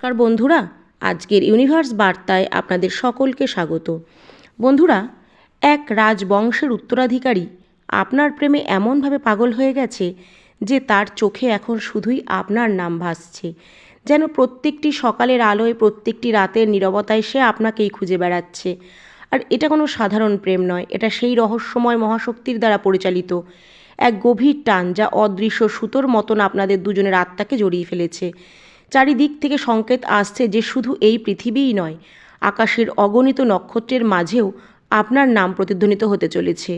নমস্কার বন্ধুরা, আজকের ইউনিভার্স বার্তায় আপনাদের সকলকে স্বাগত। বন্ধুরা, এক রাজবংশের উত্তরাধিকারী আপনার প্রেমে এমনভাবে পাগল হয়ে গেছে যে তার চোখে এখন শুধুই আপনার নাম ভাসছে। যেন প্রত্যেকটি সকালের আলোয়, প্রত্যেকটি রাতের নীরবতায় সে আপনাকেই খুঁজে বেড়াচ্ছে। আর এটা কোনো সাধারণ প্রেম নয়, এটা সেই রহস্যময় মহাশক্তির দ্বারা পরিচালিত এক গভীর টান, যা অদৃশ্য সুতোর মতন আপনাদের দুজনের আত্মাকে জড়িয়ে ফেলেছে। চারিদিক থেকে সংকেত আসছে যে শুধু এই পৃথিবীই নয়, আকাশের অগণিত নক্ষত্রের মাঝেও আপনার নাম প্রতিধ্বনিত হতে চলেছে।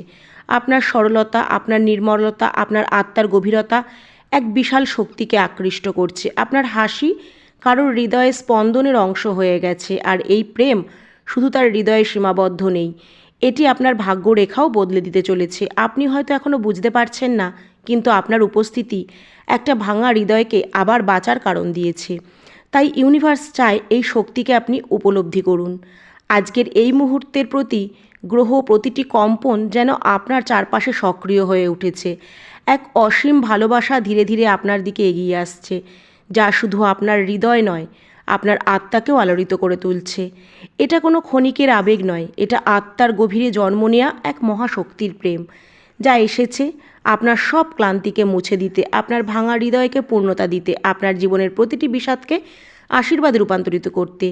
আপনার সরলতা, আপনার নির্মলতা, আপনার আত্মার গভীরতা এক বিশাল শক্তিকে আকৃষ্ট করছে। আপনার হাসি কারোর হৃদয়ে স্পন্দনের অংশ হয়ে গেছে। আর এই প্রেম শুধু তার হৃদয়ে সীমাবদ্ধ নেই, এটি আপনার ভাগ্যরেখাও বদলে দিতে চলেছে। আপনি হয়তো এখনও বুঝতে পারছেন না, কিন্তু আপনার উপস্থিতি একটা ভাঙা হৃদয়কে আবার বাঁচার কারণ দিয়েছে। তাই ইউনিভার্স চায় এই শক্তিকে আপনি উপলব্ধি করুন। আজকের এই মুহূর্তের প্রতি গ্রহ প্রতিটি কম্পন যেন আপনার চারপাশে সক্রিয় হয়ে উঠেছে। এক অসীম ভালোবাসা ধীরে ধীরে আপনার দিকে এগিয়ে আসছে, যা শুধু আপনার হৃদয় নয়, আপনার আত্মাকেও আলোড়িত করে তুলছে। এটা কোনো ক্ষণিকের আবেগ নয়, এটা আত্মার গভীরে জন্ম নেওয়া এক মহাশক্তির প্রেম, যা এসেছে আপনার সব ক্লান্তিকে মুছে দিতে, আপনার ভাঙা হৃদয়কে পূর্ণতা দিতে, আপনার জীবনের প্রতিটি বিষাদকে আশীর্বাদে রূপান্তরিত করতে।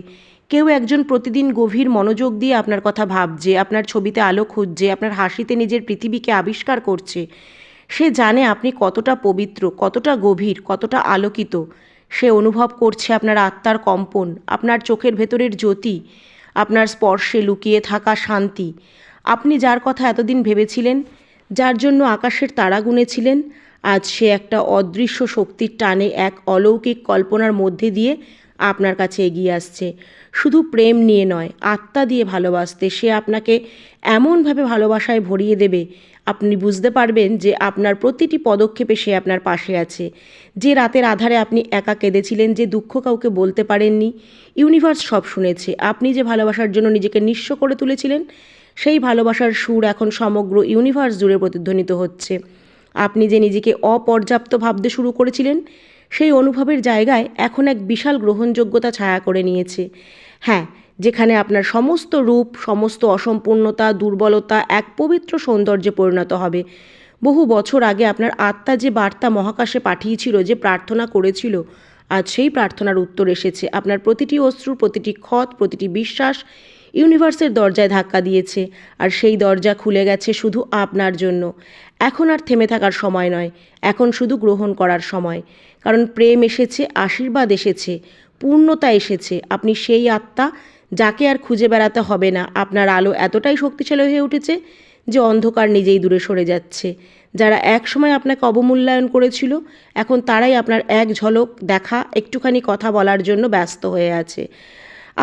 কেউ একজন প্রতিদিন গভীর মনোযোগ দিয়ে আপনার কথা ভাবছে, আপনার ছবিতে আলো খুঁজছে, আপনার হাসিতে নিজের পৃথিবীকে আবিষ্কার করছে। সে জানে আপনি কতটা পবিত্র, কতটা গভীর, কতটা আলোকিত। সে অনুভব করছে আপনার আত্মার কম্পন, আপনার চোখের ভেতরের জ্যোতি, আপনার স্পর্শে লুকিয়ে থাকা শান্তি। আপনি যার কথা এতদিন ভেবেছিলেন, যার জন্য আকাশের তারা গুনেছিলেন, আজ সে একটা অদৃশ্য শক্তির টানে এক অলৌকিক কল্পনার মধ্যে দিয়ে আপনার কাছে এগিয়ে আসছে। শুধু প্রেম নিয়ে নয়, আত্মা দিয়ে ভালোবাসতে। সে আপনাকে এমনভাবে ভালোবাসায় ভরিয়ে দেবে, আপনি বুঝতে পারবেন যে আপনার প্রতিটি পদক্ষেপে সে আপনার পাশে আছে। যে রাতের আধারে আপনি একা কেঁদেছিলেন, যে দুঃখ কাউকে বলতে পারেননি, ইউনিভার্স সব শুনেছে। আপনি যে ভালোবাসার জন্য নিজেকে নিঃস্ব করে তুলেছিলেন, সেই ভালোবাসার সুর এখন সমগ্র ইউনিভার্স জুড়ে প্রতিধ্বনিত হচ্ছে। আপনি যে নিজেকে অপর্যাপ্ত ভাবতে শুরু করেছিলেন, সেই অনুভবের জায়গায় এখন এক বিশাল গ্রহণযোগ্যতা ছায়া করে নিয়েছে। হ্যাঁ, যেখানে আপনার সমস্ত রূপ, সমস্ত অসম্পূর্ণতা, দুর্বলতা এক পবিত্র সৌন্দর্যে পরিণত হবে। বহু বছর আগে আপনার আত্মা যে বার্তা মহাকাশে পাঠিয়েছিল, যে প্রার্থনা করেছিল, আজ সেই প্রার্থনার উত্তর এসেছে। আপনার প্রতিটি অশ্রু, প্রতিটি ক্ষত, প্রতিটি বিশ্বাস ইউনিভার্সের দরজায় ধাক্কা দিয়েছে, আর সেই দরজা খুলে গেছে শুধু আপনার জন্য। এখন আর থেমে থাকার সময় নয়, এখন শুধু গ্রহণ করার সময়। কারণ প্রেম এসেছে, আশীর্বাদ এসেছে, পূর্ণতা এসেছে। আপনি সেই আত্মা যাকে আর খুঁজে বেড়াতে হবে না। আপনার আলো এতটাই শক্তিশালী হয়ে উঠেছে যে অন্ধকার নিজেই দূরে সরে যাচ্ছে। যারা একসময় আপনাকে অবমূল্যায়ন করেছিল, এখন তারাই আপনার এক ঝলক দেখা, একটুখানি কথা বলার জন্য ব্যস্ত হয়ে আছে।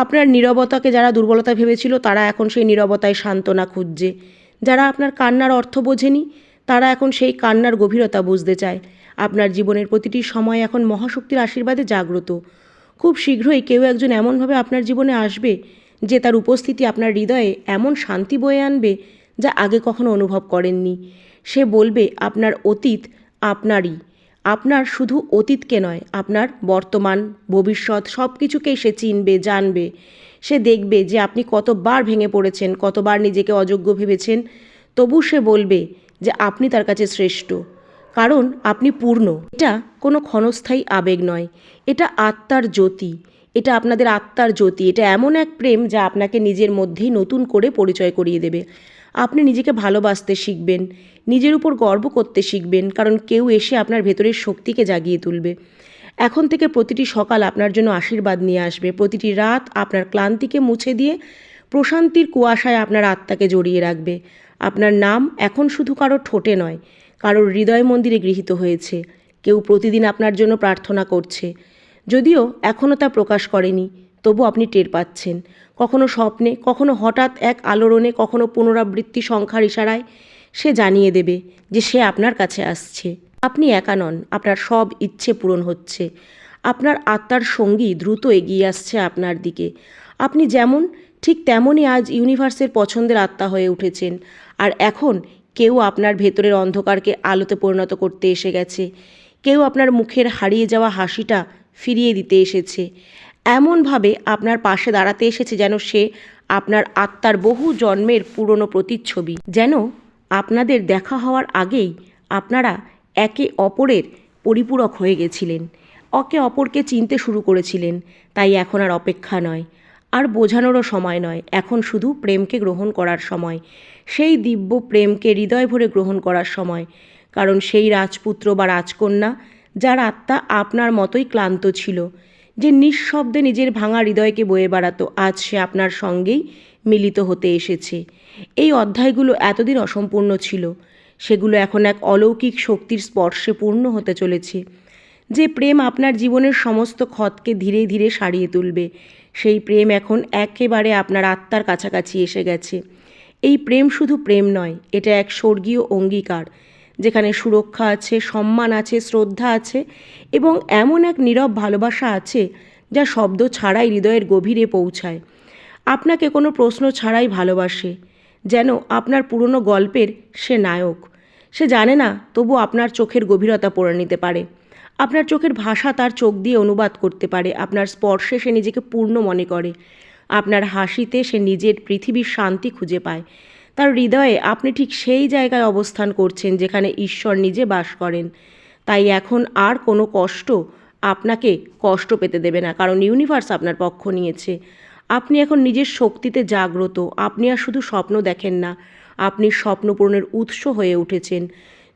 আপনার নীরবতাকে যারা দুর্বলতা ভেবেছিল, তারা এখন সেই নীরবতায় সান্ত্বনা খুঁজছে। যারা আপনার কান্নার অর্থ বোঝেনি, তারা এখন সেই কান্নার গভীরতা বুঝতে চায়। আপনার জীবনের প্রতিটি সময় এখন মহাশক্তির আশীর্বাদে জাগ্রত। খুব শীঘ্রই কেউ একজন এমনভাবে আপনার জীবনে আসবে যে তার উপস্থিতি আপনার হৃদয়ে এমন শান্তি বয়ে আনবে যা আগে কখনো অনুভব করেননি। সে বলবে আপনার অতীত আপনারই, আপনার শুধু অতীতকে নয়, আপনার বর্তমান, ভবিষ্যৎ সব কিছুকেই সে চিনবে, জানবে। সে দেখবে যে আপনি কতবার ভেঙে পড়েছেন, কতবার নিজেকে অযোগ্য ভেবেছেন, তবু সে বলবে যে আপনি তার কাছে শ্রেষ্ঠ, কারণ আপনি পূর্ণ। এটা কোনো ক্ষণস্থায়ী আবেগ নয়, এটা আত্মার জ্যোতি, এটা আপনাদের আত্মার জ্যোতি। এটা এমন এক প্রেম যা আপনাকে নিজের মধ্যেই নতুন করে পরিচয় করিয়ে দেবে। আপনি নিজেকে ভালোবাসতে শিখবেন, নিজের উপর গর্ব করতে শিখবেন, কারণ কেউ এসে আপনার ভেতরের শক্তিকে জাগিয়ে তুলবে। এখন থেকে প্রতিটি সকাল আপনার জন্য আশীর্বাদ নিয়ে আসবে, প্রতিটি রাত আপনার ক্লান্তিকে মুছে দিয়ে প্রশান্তির কুয়াশায় আপনার আত্মাকে জড়িয়ে রাখবে। আপনার নাম এখন শুধু কারো ঠোঁটে নয়, কারোর হৃদয় মন্দিরে গৃহীত হয়েছে। কেউ প্রতিদিন আপনার জন্য প্রার্থনা করছে, যদিও এখনও তা প্রকাশ করেনি, তবু আপনি টের পাচ্ছেন। কখনো স্বপ্নে, কখনো হঠাৎ এক আলোড়নে, কখনো পুনরাবৃত্তি সংখ্যার ইশারায় সে জানিয়ে দেবে যে সে আপনার কাছে আসছে। আপনি একা নন, আপনার সব ইচ্ছে পূরণ হচ্ছে। আপনার আত্মার সঙ্গী দ্রুত এগিয়ে আসছে আপনার দিকে। আপনি যেমন, ঠিক তেমনই আজ ইউনিভার্সের পছন্দের আত্মা হয়ে উঠেছেন। আর এখন কেউ আপনার ভেতরের অন্ধকারকে আলোতে পরিণত করতে এসে গেছে। কেউ আপনার মুখের হারিয়ে যাওয়া হাসিটা ফিরিয়ে দিতে এসেছে। এমনভাবে আপনার পাশে দাঁড়াতে এসেছে যেন সে আপনার আত্মার বহু জন্মের পুরনো প্রতিচ্ছবি। যেন আপনাদের দেখা হওয়ার আগেই আপনারা একে অপরের পরিপূরক হয়ে গেছিলেন, একে অপরকে চিনতে শুরু করেছিলেন। তাই এখন আর অপেক্ষা নয়, আর বোঝানোরও সময় নয়, এখন শুধু প্রেমকে গ্রহণ করার সময়, সেই দিব্য প্রেমকে হৃদয় ভরে গ্রহণ করার সময়। কারণ সেই রাজপুত্র বা রাজকন্যা যার আত্মা আপনার মতোই ক্লান্ত ছিল, যে নিঃশব্দে নিজের ভাঙা হৃদয়কে বয়ে বেড়াতো, আজ সে আপনার সঙ্গেই মিলিত হতে এসেছে। এই অধ্যায়গুলো এতদিন অসম্পূর্ণ ছিল, সেগুলো এখন এক অলৌকিক শক্তির স্পর্শে পূর্ণ হতে চলেছে। যে প্রেম আপনার জীবনের সমস্ত ক্ষতকে ধীরে ধীরে সারিয়ে তুলবে, সেই প্রেম এখন একেবারে আপনার আত্মার কাছাকাছি এসে গেছে। এই প্রেম শুধু প্রেম নয়, এটা এক স্বর্গীয় অঙ্গীকার, যেখানে সুরক্ষা আছে, সম্মান আছে, শ্রদ্ধা আছে এবং এমন এক নীরব ভালোবাসা আছে যা শব্দ ছাড়াই হৃদয়ের গভীরে পৌঁছায়। আপনাকে কোনো প্রশ্ন ছাড়াই ভালোবাসে, যেন আপনার পুরনো গল্পের সে নায়ক। সে জানে না, তবু আপনার চোখের গভীরতা পড়ে নিতে পারে, আপনার চোখের ভাষা তার চোখ দিয়ে অনুবাদ করতে পারে, আপনার স্পর্শে সে নিজেকে পূর্ণ মনে করে, আপনার হাসিতে সে নিজের পৃথিবীর শান্তি খুঁজে পায়। তার হৃদয়ে আপনি ঠিক সেই জায়গায় অবস্থান করছেন যেখানে ঈশ্বর নিজে বাস করেন। তাই এখন আর কোনো কষ্ট আপনাকে কষ্ট পেতে দেবে না, কারণ ইউনিভার্স আপনার পক্ষ নিয়েছে। আপনি এখন নিজের শক্তিতে জাগ্রত, আপনি আর শুধু স্বপ্ন দেখেন না, আপনি স্বপ্ন পূরণের উৎস হয়ে উঠেছেন।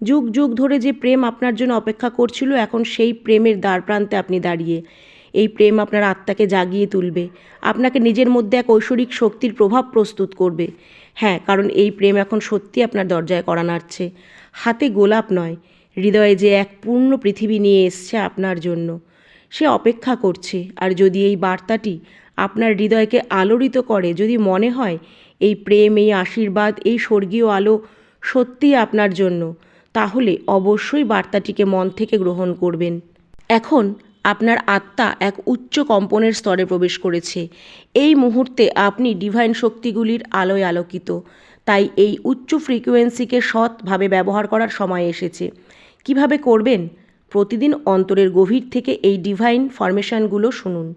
যুগ যুগ ধরে যে প্রেম আপনার জন্য অপেক্ষা করছিল, এখন সেই প্রেমের দ্বারপ্রান্তে আপনি দাঁড়িয়ে। এই প্রেম আপনার আত্মাকে জাগিয়ে তুলবে, আপনাকে নিজের মধ্যে এক ঐশ্বরিক শক্তির প্রভাব প্রস্তুত করবে। হ্যাঁ, কারণ এই প্রেম এখন সত্যি আপনার দরজায় কড়া নাড়ছে। হাতে গোলাপ নয়, হৃদয়ে যে এক পূর্ণ পৃথিবী নিয়ে এসছে আপনার জন্য, সে অপেক্ষা করছে। আর যদি এই বার্তাটি আপনার হৃদয়কে আলোড়িত করে, যদি মনে হয় এই প্রেম, এই আশীর্বাদ, এই স্বর্গীয় আলো সত্যিই আপনার জন্য, তাহলে অবশ্যই বার্তাটিকে মন থেকে গ্রহণ করবেন। এখন আপনার আত্মা এক উচ্চ কম্পনের স্তরে প্রবেশ করেছে। এই মুহূর্তে আপনি ডিভাইন শক্তিগুলির আলোয় আলোকিত। তাই এই উচ্চ ফ্রিকোয়েন্সিকে সৎভাবে ব্যবহার করার সময় এসেছে। কিভাবে করবেন? প্রতিদিন অন্তরের গভীর থেকে এই ডিভাইন ফরমেশনগুলো শুনুন,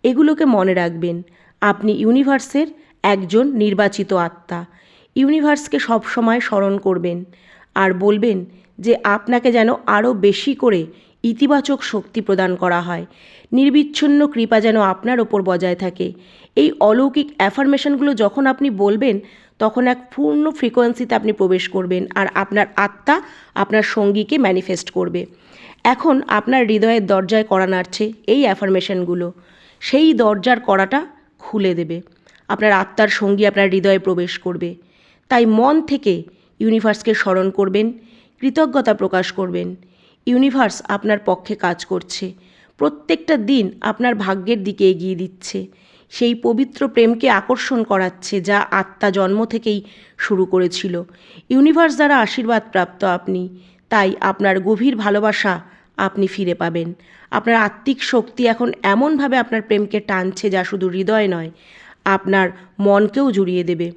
এগুলোকে মনে রাখবেন। আপনি ইউনিভার্সের একজন নির্বাচিত আত্মা। ইউনিভার্সকে সবসময় স্মরণ করবেন আর বলবেন যে আপনাকে যেন আরও বেশি করে ইতিবাচক শক্তি প্রদান করা হয়, নির্বিচ্ছিন্ন কৃপা যেন আপনার ওপর বজায় থাকে। এই অলৌকিক অ্যাফার্মেশনগুলো যখন আপনি বলবেন, তখন এক পূর্ণ ফ্রিকোয়েন্সিতে আপনি প্রবেশ করবেন আর আপনার আত্মা আপনার সঙ্গীকে ম্যানিফেস্ট করবে। এখন আপনার হৃদয়ের দরজায় কড়া নাড়ছে এই অ্যাফার্মেশনগুলো, সেই দরজার কড়াটা খুলে দেবে। আপনার আত্মার সঙ্গী আপনার হৃদয়ে প্রবেশ করবে। তাই মন থেকে ইউনিভার্সকে স্মরণ করবেন, কৃতজ্ঞতা প্রকাশ করবেন। ইউনিভার্স আপনার পক্ষে কাজ করছে, প্রত্যেকটা দিন আপনার ভাগ্যের দিকে এগিয়ে দিচ্ছে, সেই পবিত্র প্রেমকে আকর্ষণ করাচ্ছে যা আত্মা জন্ম থেকেই শুরু করেছিল। ইউনিভার্স দ্বারা আশীর্বাদ প্রাপ্ত আপনি, তাই আপনার গভীর ভালোবাসা আপনি ফিরে পাবেন। আপনার আত্মিক শক্তি এখন এমনভাবে আপনার প্রেমকে টানছে যা শুধু হৃদয় নয়, আপনার মনকেও জুড়িয়ে দেবে।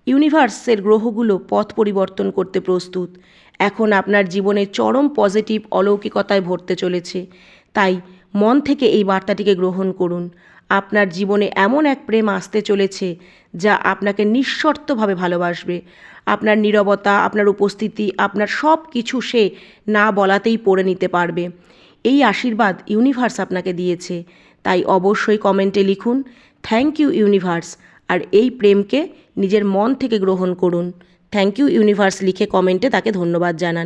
ইউনিভার্সের গ্রহগুলো পথ পরিবর্তন করতে প্রস্তুত। এখন আপনার জীবনে চরম পজিটিভ অলৌকিকতায় ভরতে চলেছে। তাই মন থেকে এই বার্তাটিকে গ্রহণ করুন। আপনার জীবনে এমন এক প্রেম আসতে চলেছে যা আপনাকে নিঃশর্তভাবে ভালোবাসবে। আপনার নীরবতা, আপনার উপস্থিতি, আপনার সব কিছু সে না বলাতেই পড়ে নিতে পারবে। এই আশীর্বাদ ইউনিভার্স আপনাকে দিয়েছে। তাই অবশ্যই কমেন্টে লিখুন, থ্যাংক ইউ ইউনিভার্স, আর এই প্রেমকে নিজের মন থেকে গ্রহণ করুন। থ্যাংক ইউ ইউনিভার্স লিখে কমেন্টে তাকে ধন্যবাদ জানান।